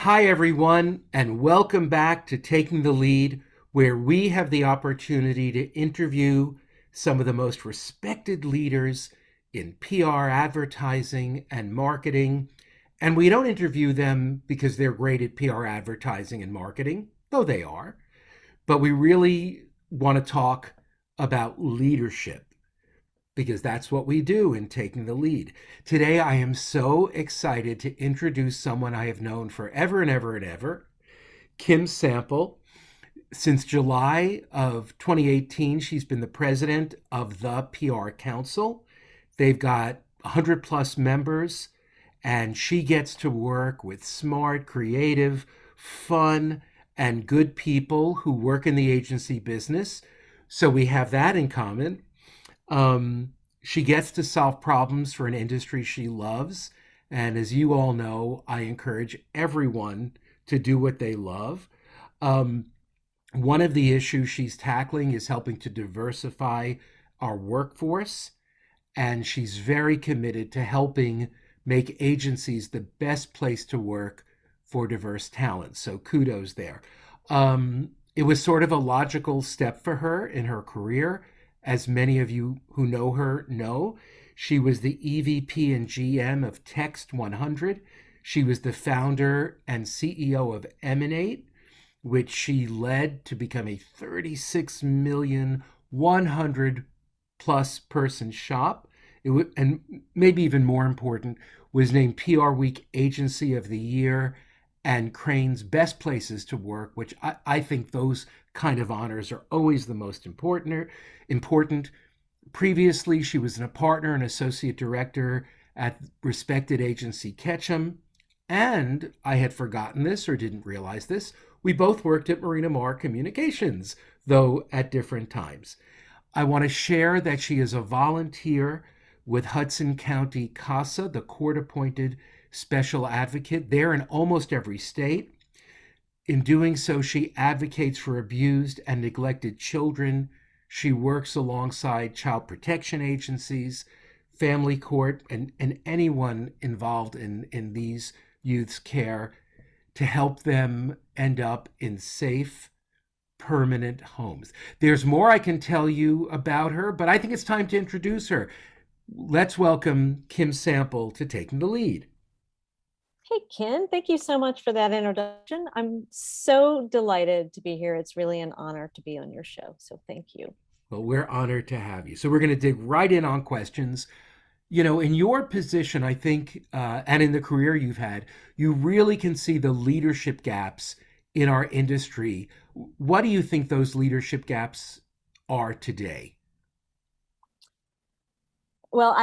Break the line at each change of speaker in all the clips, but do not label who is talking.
Hi, everyone, and welcome back to Taking the Lead, where we have the opportunity to interview some of the most respected leaders in PR, advertising, and marketing. And we don't interview them because they're great at PR, advertising, and marketing, though they are, but we really want to talk about leadership because that's what we do in Taking the Lead. Today, I am so excited to introduce someone I have known forever and ever and ever, Kim Sample. Since July of 2018, she's been the president of the PR Council. They've got 100 plus members, and she gets to work with smart, creative, fun, and good people who work in the agency business. So we have that in common. She gets to solve problems for an industry she loves. And as you all know, I encourage everyone to do what they love. Um, One of the issues she's tackling is helping to diversify our workforce. And she's very committed to helping make agencies the best place to work for diverse talent. So kudos there. It was sort of a logical step for her in her career. As many of you who know her know, she was the EVP and GM of Text 100. She was the founder and CEO of Emanate, which she led to become a 36 million, 100 plus person shop. And maybe even more important, was named PR Week Agency of the Year and Crane's Best Places to Work, which I think those kind of honors are always the most important. Previously, she was a partner and associate director at respected agency Ketchum. And I had forgotten this or didn't realize this. We both worked at Marina Mar Communications, though at different times. I want to share that she is a volunteer with Hudson County CASA, the court appointed special advocate, there in almost every state. In doing so, she advocates for abused and neglected children. She works alongside child protection agencies, family court, and anyone involved in these youths' care to help them end up in safe, permanent homes. There's more I can tell you about her, but I think it's time to introduce her. Let's welcome Kim Sample to Taking the Lead.
Hey, Ken, thank you so much for that introduction. I'm so delighted to be here. It's really an honor to be on your show. So thank you.
Well, we're honored to have you. So we're going to dig right in on questions. In your position, I think, and in the career you've had, you really can see the leadership gaps in our industry. What do you think those leadership gaps are today?
Well,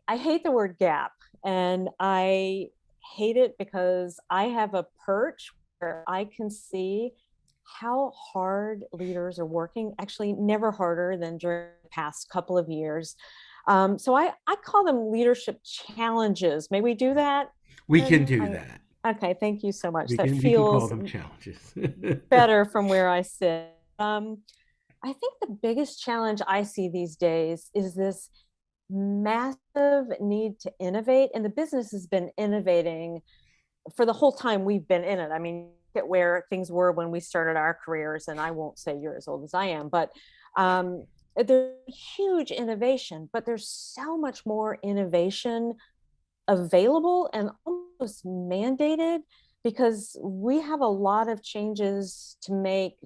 I hate the word gap, and I hate it because I have a perch where I can see how hard leaders are working, actually, never harder than during the past couple of years. So I call them leadership challenges. May we do that?
We can
And
do
I,
that.
okay, thank you so much.
We
That
can we can call
feels
them challenges.
better from where I sit. I think the biggest challenge I see these days is this massive need to innovate, and the business has been innovating for the whole time we've been in it. I mean, at where things were when we started our careers, and I won't say you're as old as I am, but um, there's huge innovation, but there's so much more innovation available and almost mandated because we have a lot of changes to make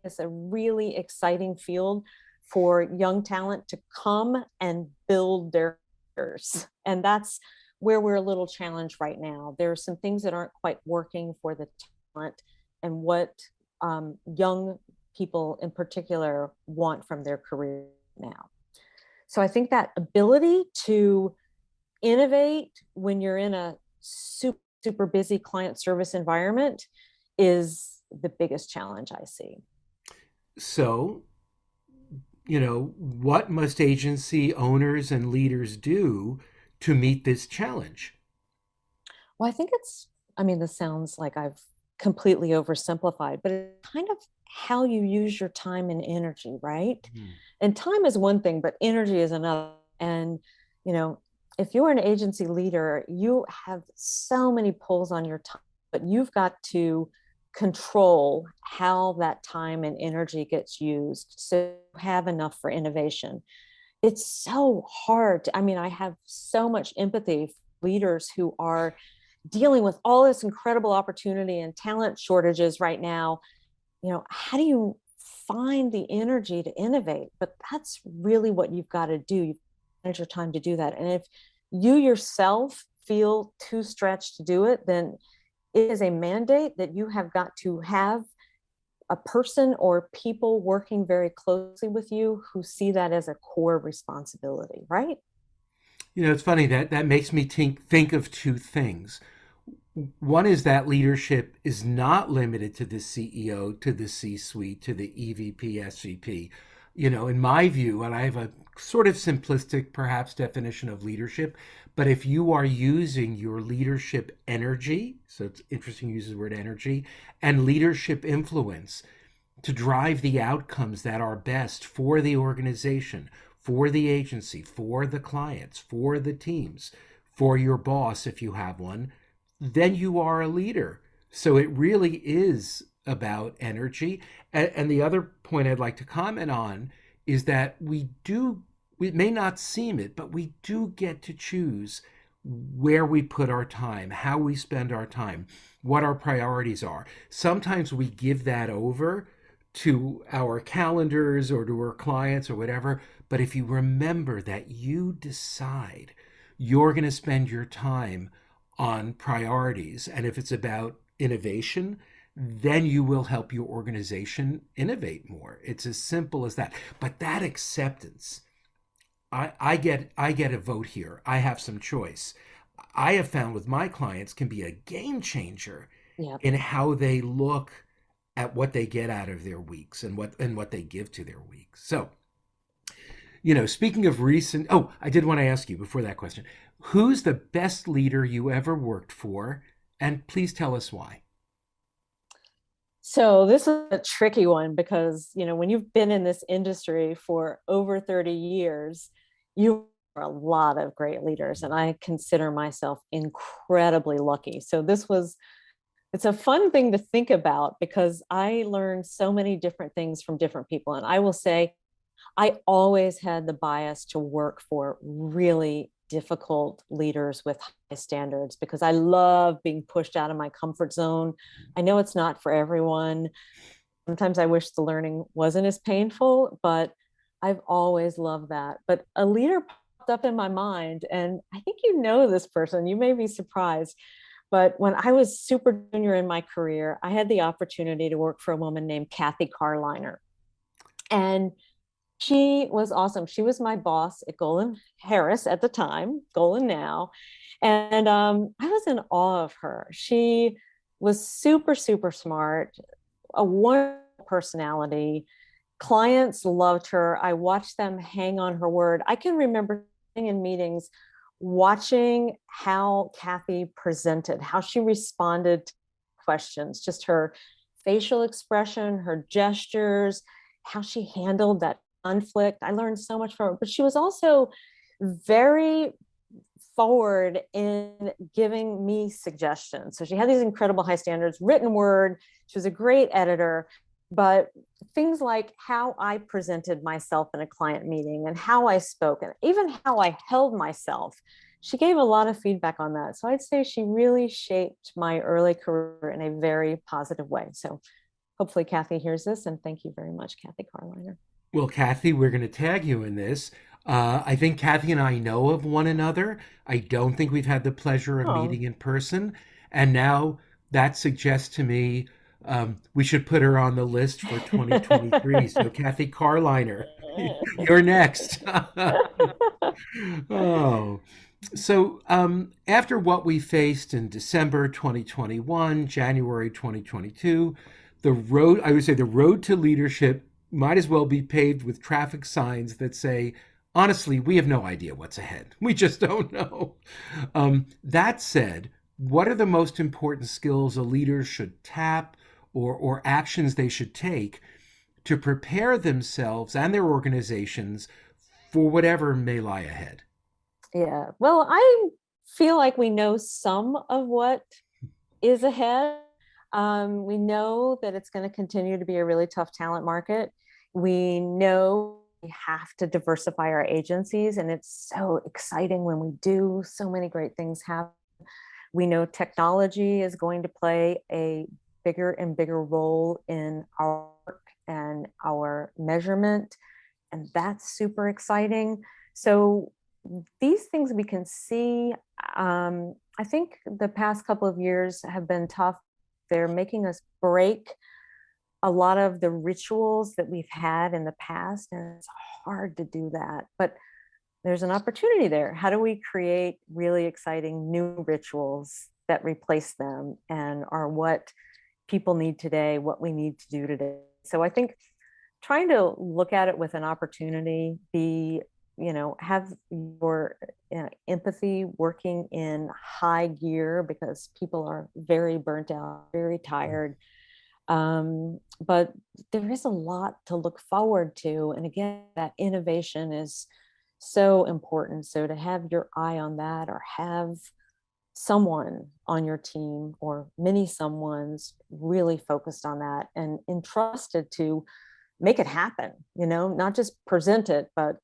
this a really exciting field for young talent to come and build their careers. And that's where we're a little challenged right now. There are some things that aren't quite working for the talent and what young people in particular want from their career now. So I think that ability to innovate when you're in a super busy client service environment is the biggest challenge I see.
So, what must agency owners and leaders do to meet this challenge?
Well, I think I mean, this sounds like I've completely oversimplified, but it's kind of how you use your time and energy, right?
Hmm.
And time is one thing, but energy is another. And, you know, if you're an agency leader, you have so many pulls on your time but you've got to control how that time and energy gets used so you have enough for innovation. It's so hard. I mean, I have so much empathy for leaders who are dealing with all this incredible opportunity and talent shortages right now. How do you find the energy to innovate? But that's really what you've got to do. You manage your time to do that. And if you yourself feel too stretched to do it, then it is a mandate that you have got to have a person or people working very closely with you who see that as a core responsibility, right?
It's funny that that makes me think of two things. One is that leadership is not limited to the CEO, to the C-suite, to the EVP, SVP. In my view, and I have a sort of simplistic, perhaps, definition of leadership, but if you are using your leadership energy, so it's interesting to use the word energy, and leadership influence to drive the outcomes that are best for the organization, for the agency, for the clients, for the teams, for your boss, if you have one, then you are a leader. So it really is about energy. And the other point I'd like to comment on is that we may not seem it, but we do get to choose where we put our time, how we spend our time, what our priorities are. Sometimes we give that over to our calendars or to our clients or whatever. But if you remember that you decide you're going to spend your time on priorities, and if it's about innovation, then you will help your organization innovate more. It's as simple as that. But that acceptance, I get a vote here. I have some choice. I have found with my clients can be a game changer
Yeah.
in how they look at what they get out of their weeks and what they give to their weeks. So, speaking of recent, oh, I did want to ask you before that question, who's the best leader you ever worked for? And please tell us why.
So this is a tricky one because, when you've been in this industry for over 30 years, you are a lot of great leaders, and I consider myself incredibly lucky. So it's a fun thing to think about because I learned so many different things from different people. And I will say, I always had the bias to work for really difficult leaders with high standards because I love being pushed out of my comfort zone. I know it's not for everyone. Sometimes I wish the learning wasn't as painful, but I've always loved that. But a leader popped up in my mind, and I think this person. You may be surprised. But when I was super junior in my career, I had the opportunity to work for a woman named Kathy Carliner. And she was awesome. She was my boss at Golan Harris at the time, Golan now. And I was in awe of her. She was super, super smart, a wonderful personality. Clients loved her. I watched them hang on her word. I can remember in meetings watching how Kathy presented, how she responded to questions, just her facial expression, her gestures, how she handled that conflict. I learned so much from her, but she was also very forward in giving me suggestions. So she had these incredible high standards, written word. She was a great editor, but things like how I presented myself in a client meeting and how I spoke and even how I held myself. She gave a lot of feedback on that. So I'd say she really shaped my early career in a very positive way. So hopefully Kathy hears this, and thank you very much, Kathy Carliner.
Well, Kathy, we're going to tag you in this. I think Kathy and I know of one another. I don't think we've had the pleasure of
Oh,
meeting in person. And now that suggests to me we should put her on the list for 2023. So, Kathy Carliner, you're next. Oh, so after what we faced in December 2021, January 2022, I would say the road to leadership might as well be paved with traffic signs that say, honestly, we have no idea what's ahead. We just don't know. That said, what are the most important skills a leader should tap or actions they should take to prepare themselves and their organizations for whatever may lie ahead?
yeah. Well, I feel like we know some of what is ahead. We know that it's going to continue to be a really tough talent market. We know we have to diversify our agencies, and it's so exciting when we do. So many great things happen. We know technology is going to play a bigger and bigger role in our work and our measurement, and that's super exciting. So these things we can see. I think the past couple of years have been tough. They're making us break a lot of the rituals that we've had in the past, and it's hard to do that. But there's an opportunity there. How do we create really exciting new rituals that replace them and are what people need today, what we need to do today? So I think trying to look at it with an opportunity, have your empathy working in high gear, because people are very burnt out, very tired. But there is a lot to look forward to. And again, that innovation is so important. So to have your eye on that, or have someone on your team or many someone's really focused on that and entrusted to make it happen, not just present it, but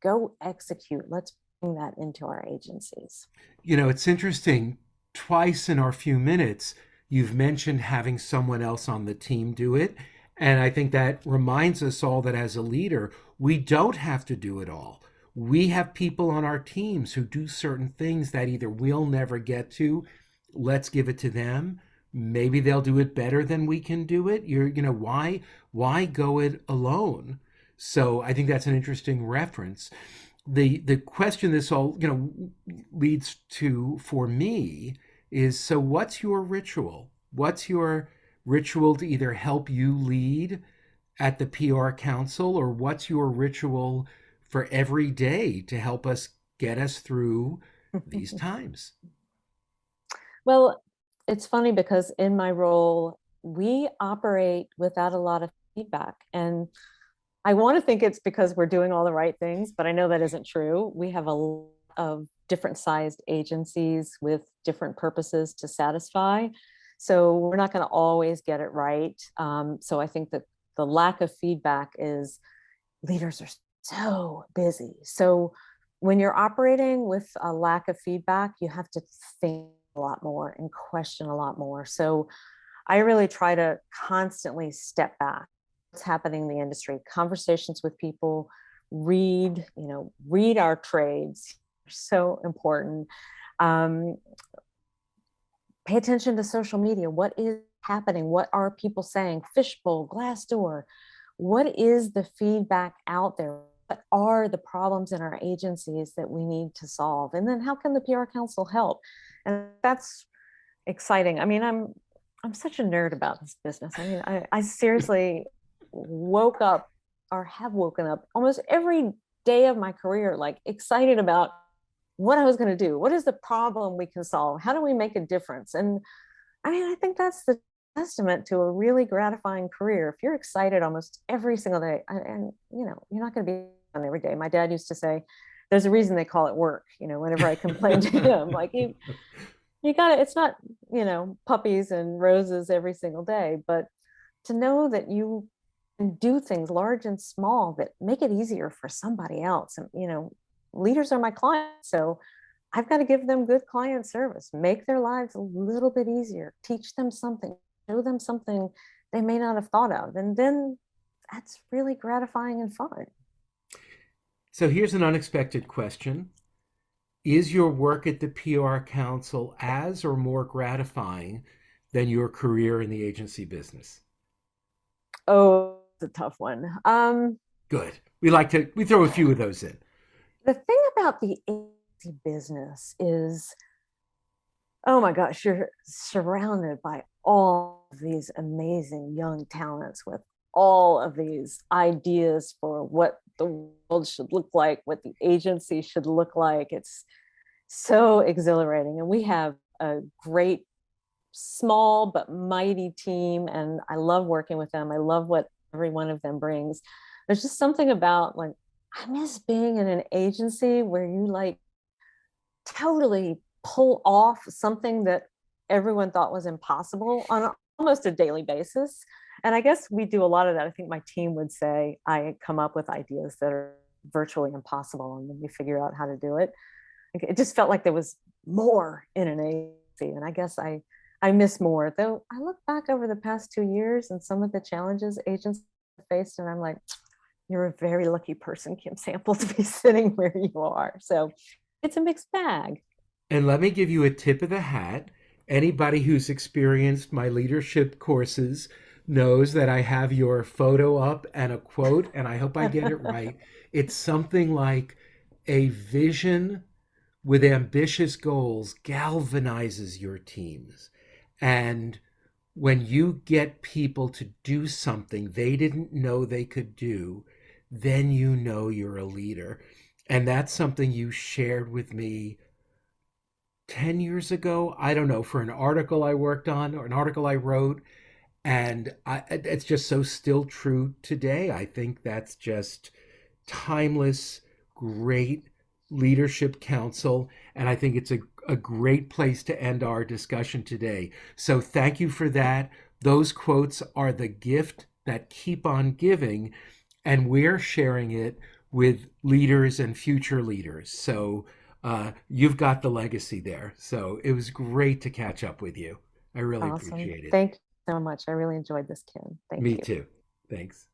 go execute. Let's bring that into our agencies.
It's interesting. Twice in our few minutes, you've mentioned having someone else on the team do it. And I think that reminds us all that as a leader, we don't have to do it all. We have people on our teams who do certain things that either we'll never get to. Let's give it to them. Maybe they'll do it better than we can do it. Why go it alone? So I think that's an interesting reference. The question this all leads to for me is, so what's your ritual? What's your ritual to either help you lead at the PR Council, or what's your ritual for every day to help us get us through these times?
Well, it's funny because in my role, we operate without a lot of feedback. And I want to think it's because we're doing all the right things, but I know that isn't true. We have a lot of different sized agencies with different purposes to satisfy. So we're not going to always get it right. So I think that the lack of feedback is, leaders are so busy. So when you're operating with a lack of feedback, you have to think a lot more and question a lot more. So I really try to constantly step back. What's happening in the industry, conversations with people, read our trades, so important. Pay attention to social media. What is happening? What are people saying? Fishbowl, Glassdoor. What is the feedback out there? What are the problems in our agencies that we need to solve? And then how can the PR Council help? And that's exciting. I mean, I'm such a nerd about this business. I mean, I seriously woke up, or have woken up almost every day of my career, like excited about what I was going to do. What is the problem we can solve? How do we make a difference? And I mean, I think that's the testament to a really gratifying career. If you're excited almost every single day, and you're not going to be on every day. My dad used to say, there's a reason they call it work. Whenever I complained to him, like, you got it. It's not, puppies and roses every single day, but to know that you can do things large and small that make it easier for somebody else. And, leaders are my clients. So I've got to give them good client service, make their lives a little bit easier, teach them something, show them something they may not have thought of. And then that's really gratifying and fun.
So here's an unexpected question. Is your work at the PR Council as or more gratifying than your career in the agency business?
Oh, it's a tough one.
Good. We throw a few of those in.
The thing about the agency business is, oh my gosh, you're surrounded by all of these amazing young talents with all of these ideas for what the world should look like, what the agency should look like. It's so exhilarating. And we have a great, small but mighty team. And I love working with them. I love what every one of them brings. There's just something about, like, I miss being in an agency where you like totally pull off something that everyone thought was impossible on almost a daily basis. And I guess we do a lot of that. I think my team would say I come up with ideas that are virtually impossible, and then we figure out how to do it. It just felt like there was more in an agency, and I guess I miss more. Though I look back over the past 2 years and some of the challenges agents faced, and I'm like, you're a very lucky person, Kim Sample, to be sitting where you are. So it's a mixed bag.
And let me give you a tip of the hat. Anybody who's experienced my leadership courses knows that I have your photo up and a quote, and I hope I get it right. It's something like, a vision with ambitious goals galvanizes your teams. And when you get people to do something they didn't know they could do, then you know you're a leader. And that's something you shared with me 10 years ago. I don't know, for an article I worked on or an article I wrote. And it's just so still true today. I think that's just timeless, great leadership counsel. And I think it's a great place to end our discussion today. So thank you for that. Those quotes are the gift that keep on giving, and we're sharing it with leaders and future leaders. So you've got the legacy there. So it was great to catch up with you. I really
Awesome.
appreciate it.
Thank you so much. I really enjoyed this, Kim. Thank
Me
you.
too. Thanks.